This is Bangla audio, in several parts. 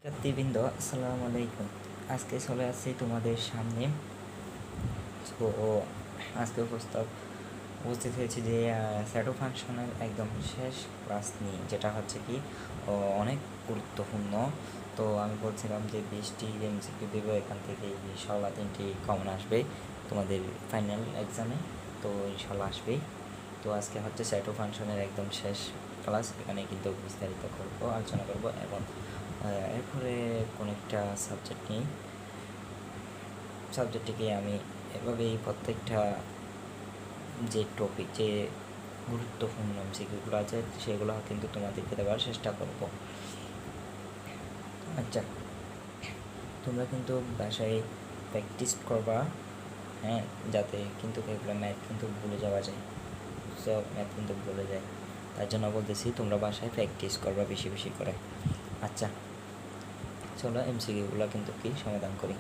ছাত্রীবৃন্দ, আসসালামু আলাইকুম। আজকে চলে আসছি তোমাদের সামনে। তো আজকে উপস্থিত হয়েছি যে স্যাটো ফাংশনের একদম শেষ ক্লাস নিয়ে, যেটা হচ্ছে কি অনেক গুরুত্বপূর্ণ। তো আমি বলছিলাম যে 20টি এমসিকিউ দেবো, এখান থেকে ইনশাল্লাহ 3টি কমন আসবে তোমাদের ফাইনাল এক্সামে। তো ইনশাল্লাহ আসবেই। তো আজকে হচ্ছে স্যাটো ফাংশনের একদম শেষ ক্লাস, এখানে কিন্তু বিস্তারিত আলোচনা করবো এবং এরপরে কোন একটা সাবজেক্ট নিই। সাবজেক্টটিকে আমি এভাবেই প্রত্যেকটা যে টপিক, যে গুরুত্বপূর্ণ এমসিকিউগুলো আছে সেগুলো কিন্তু তোমাদেরকে দেওয়ার চেষ্টা করব। আচ্ছা, তোমরা কিন্তু বাসায় প্র্যাকটিস করবা, হ্যাঁ, যাতে কিন্তু এগুলো ম্যাথ কিন্তু ভুলে যাওয়া যায়। সব ম্যাথ কিন্তু ভুলে যায়, তার জন্য বলতেছি তোমরা বাসায় প্র্যাকটিস করবা বেশি বেশি করে। আচ্ছা, চলো এমসিকিউগুলো কিন্তু কি সমাধান করি।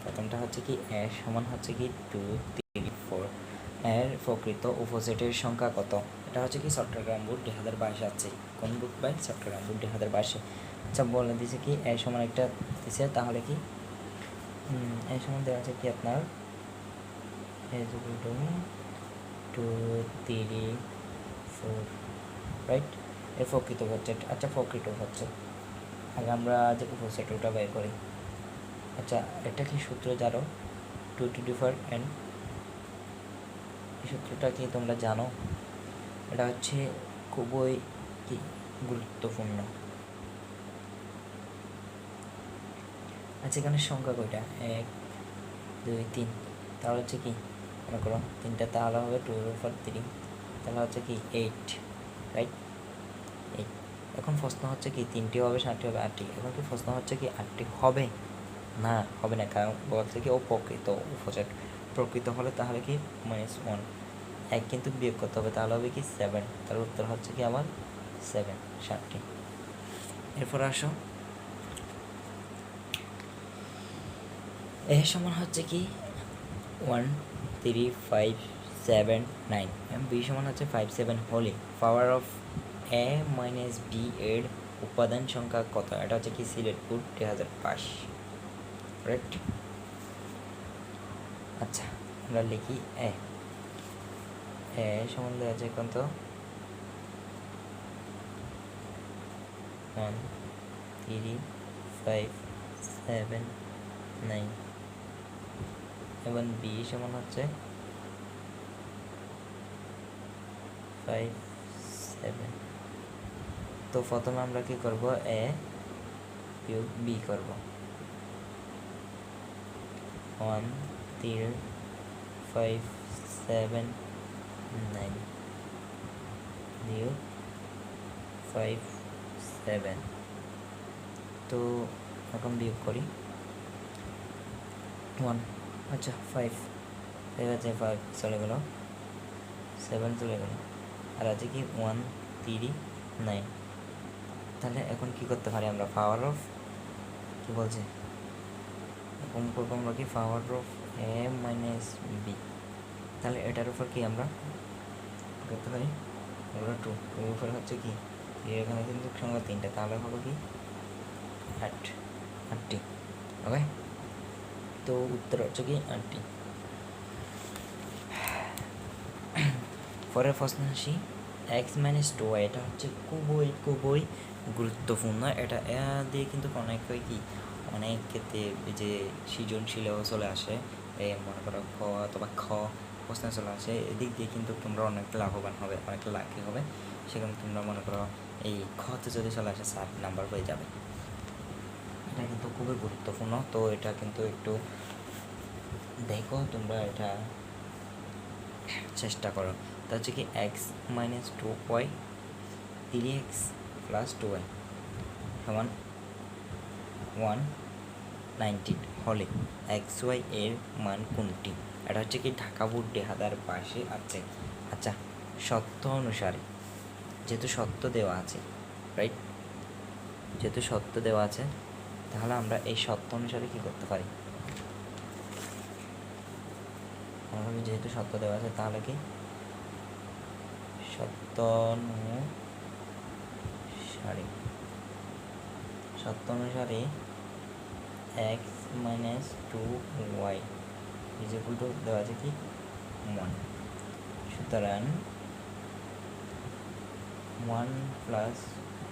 প্রথমটা হচ্ছে কি এর সমান হচ্ছে কি 2, 3, 4। এর প্রকৃত উপসেটের সংখ্যা কত? এটা হচ্ছে কি চট্টগ্রাম বোর্ড 2022 আছে। কোন বুক বাই? চট্টগ্রাম বোর্ড 2022। আচ্ছা, বলে দিছে কি এর সমান একটা দিছে, তাহলে কি এর সমান দেওয়া আছে কি আপনার 2, 3, 4, রাইট? এর প্রকৃত হচ্ছে, আচ্ছা প্রকৃত হচ্ছে, আগে আমরা যে উপসেট ওটা বের করি। আচ্ছা, এটা কি সূত্র জানো? 2 to the 4 n, এই সূত্রটা কি তোমরা জানো? এটা হচ্ছে খুবই কি গুরুত্বপূর্ণ। আচ্ছা, এখানে সংখ্যা কয়টা? 1, 2, 3। তাহলে হচ্ছে কি মনে করো 3টা, তাহলে হবে 2/3, তাহলে হচ্ছে কি 8, রাইট? 8। এখন প্রশ্ন হচ্ছে কি 3টি হবে, 7টি হবে, 8টি। এখন কি প্রশ্ন হচ্ছে কি 8টি হবে? না, হবে না, কারণ বলছে কি ও প্রকৃত উপসেট। প্রকৃত হলে তাহলে কি -1, 1 কিন্তু বিয়োগ করতে হবে, তাহলে হবে কি 7। তার উত্তর হচ্ছে কি আমার 7, 7টি। এরপর আসো, এর সমান হচ্ছে কি 1, 3, 5, 7, 9। বি সমান হচ্ছে 5, 7 হলে power of A minus B এর উপাদান সংখ্যা কত? এটা হচ্ছে কি সিলেট বোর্ড 2005, রাইট? আচ্ছা, আমরা লিখি এ সম্বন্ধে আছে কত? 1, 3, 5, 7, 9 এবং বি সমান হচ্ছে 5, 7। তো প্রথমে আমরা কি করব? এ বিয়োগ বি করব। 1, 3, 5, 7, 9 বিয়োগ 5, 7। তো এখন বিয়োগ করি 1, আচ্ছা 5 আছে, 5 চলে গেল, 7 চলে গেল, আর আছে কি 1, 3, 9। তাহলে এখন কি করতে পারি আমরা? পাওয়ার অফ কি বলছে, এখন করবো আমরা কি power of A minus B. তাহলে এটার উপর কি আমরা করতে পারি? আমরা 2 এর উপর হচ্ছে কি এখানে কিন্তু সংখ্যা 3টা, তাহলে হলো কি 8টি। ওকে, তো উত্তর হচ্ছে কি 8টি। পরের প্রশ্ন আসি, x-2, এটা হচ্ছে খুবই খুবই গুরুত্বপূর্ণ। এটা দিয়ে কিন্তু অনেক কি অনেক ক্ষেত্রে যে সৃজনশীলও চলে আসে, মনে করো ক অথবা খ প্রশ্ন চলে আসে, এদিক দিয়ে কিন্তু তোমরা অনেক লাভবান হবে, অনেক লাকি হবে। সেখানে তোমরা মনে করো এই খতে যদি চলে আসে 7 নাম্বার হয়ে যাবে। এটা কিন্তু খুবই গুরুত্বপূর্ণ, তো এটা কিন্তু একটু দেখো, তোমরা এটা চেষ্টা করো। তা হচ্ছে কি x-2y 3x + 2y সমান 190 হলে xy এর মান কোনটি? এটা হচ্ছে কি ঢাকা বোর্ড 2022 আছে। আচ্ছা, সত্য অনুসারে, যেহেতু সত্য দেওয়া আছে, রাইট, যেহেতু সত্য দেওয়া আছে, তাহলে আমরা এই সত্য অনুসারে কি করতে পারি? যেহেতু সত্য দেওয়া আছে, তাহলে কি সত্য অনুসারে শর্ত অনুসারে X minus two Y is equal to দেওয়া আছে কি 1, সুতরাং 1 plus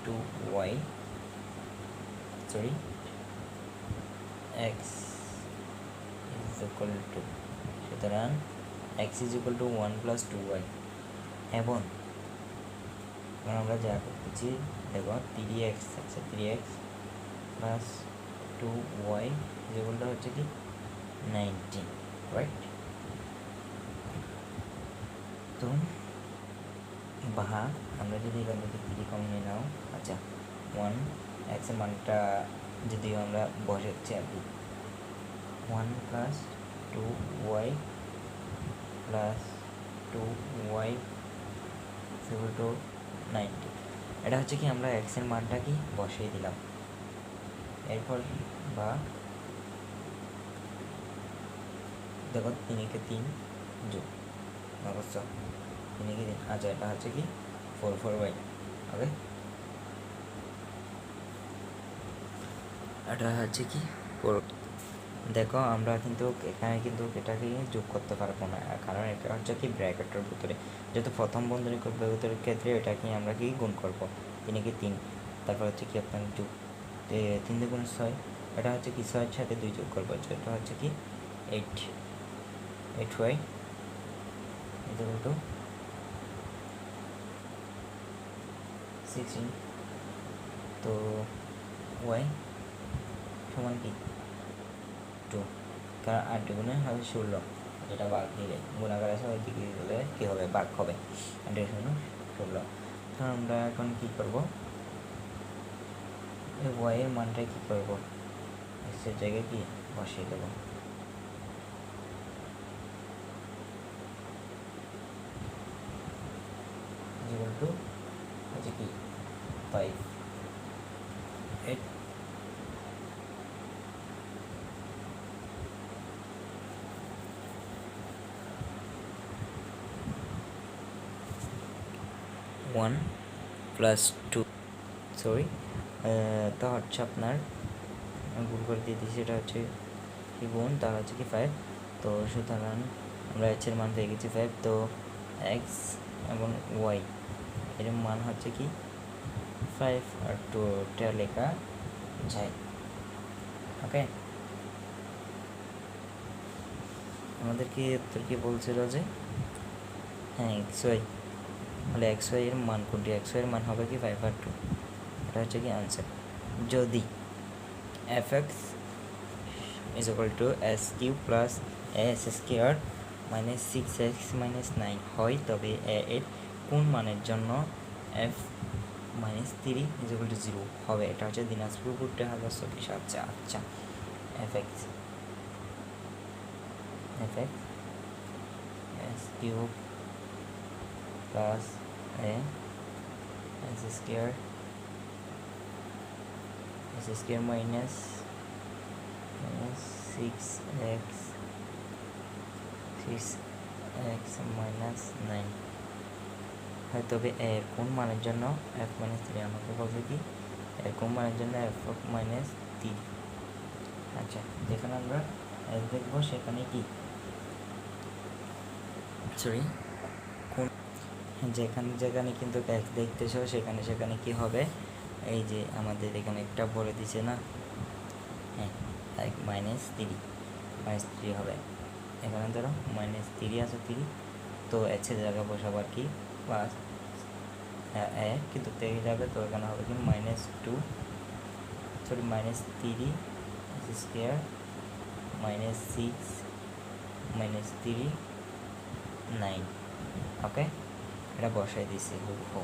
2y x is equal to, সুতরাং x is equal to 1 plus 2y এবং আমরা যা করতেছি দেখো 3x আছে, 3x plus 2y is equal to হচ্ছে কি 19, রাইট? তো বা আমরা যদি এখান থেকে 3 কমন নিয়ে নাও, আচ্ছা 1 x এর মানটা যদি আমরা বসাচ্ছি আর কি 1 plus 2y plus 2y equal to 90, এটা হচ্ছে কি আমরা x এর মানটা কি বসিয়ে দিলাম। এরপর বা দেখো 3 কে 3 যোগ অবশ্য 3 কে 3, আচ্ছা এটা হচ্ছে কি 4y, ওকে এটা হচ্ছে কি 4। দেখো আমরা কিন্তু এখানে কিন্তু এটাকে যোগ করতে পারবো না, কারণ এটা হচ্ছে কি ব্র্যাকেটের ভিতরে, যেহেতু প্রথম বন্ধনীর ক্ষেত্রে এটাকে আমরা কি গুণ করবো 3 কে 3, তারপর হচ্ছে কি আপনার যোগ 3 × 6, এটা হচ্ছে কি 6 এর সাথে 2 যোগ করবো, এটা হচ্ছে কি 8y ইকুয়াল টু 16, তো y সমান কি 2, কারণ 8 গুণে হবে 16, এটা ভাগ দিলে গুণাকার আছে ওই দিকে দিলে কী হবে ভাগ হবে, 8 এর শূন্য 16। তো আমরা এখন কী করবো, এই y এর মানটা কী করবো, x এর জায়গায় কি বসিয়ে দেবো, ইকুয়াল টু হচ্ছে কি 5, 8 1 প্লাস 2, সরি তো হচ্ছে আপনার ভুল করে দিয়ে দিচ্ছি, এটা হচ্ছে কি গুণ, তার হচ্ছে কি 5, তো সুতরাং আমরা h এর মান পেয়ে গেছি 5, তো x এবং y এর মান হচ্ছে কি 5 আর 2টা লেখা যায়, ওকে। আমাদেরকে উত্তর কি বলছিল যে হ্যাঁ xy, তাহলে xy এর মান কোনটি, xy এর মান হবে কি 5 আর 2, এটা হচ্ছে কি আনসার। যদি fx is equal to s cube plus as square minus 6x minus 9 হয়, তবে a এর কোন মানের জন্য f minus 3 is equal to 0 হবে, এটা হচ্ছে দিনাজপুর বোর্ড 2024। আচ্ছা আচ্ছা fx s cube plus a s square minus 6x minus 9 হয়, তবে এর কোন মানের জন্য f minus 3, আমাকে বলছে কি এর কোন মানের জন্য f minus 3। আচ্ছা যেখানে আমরা s দেখবো সেখানে কি সরি কোন যেখানে কিন্তু x দেখতেছো সেখানে কি হবে, এই যে আমাদের এখানে একটা বলে দিছে না, হ্যাঁ -3 হবে, এখানে ধরো -3 আছে 3, তো h এর জায়গায় বসাবো আর কি প্লাস কিন্তু তেই যাবে, তো এখানে হবে কি -2 সরি -3 স্কোয়ার -6 -3 9, ওকে এটা বসাই দিছি হুবহু।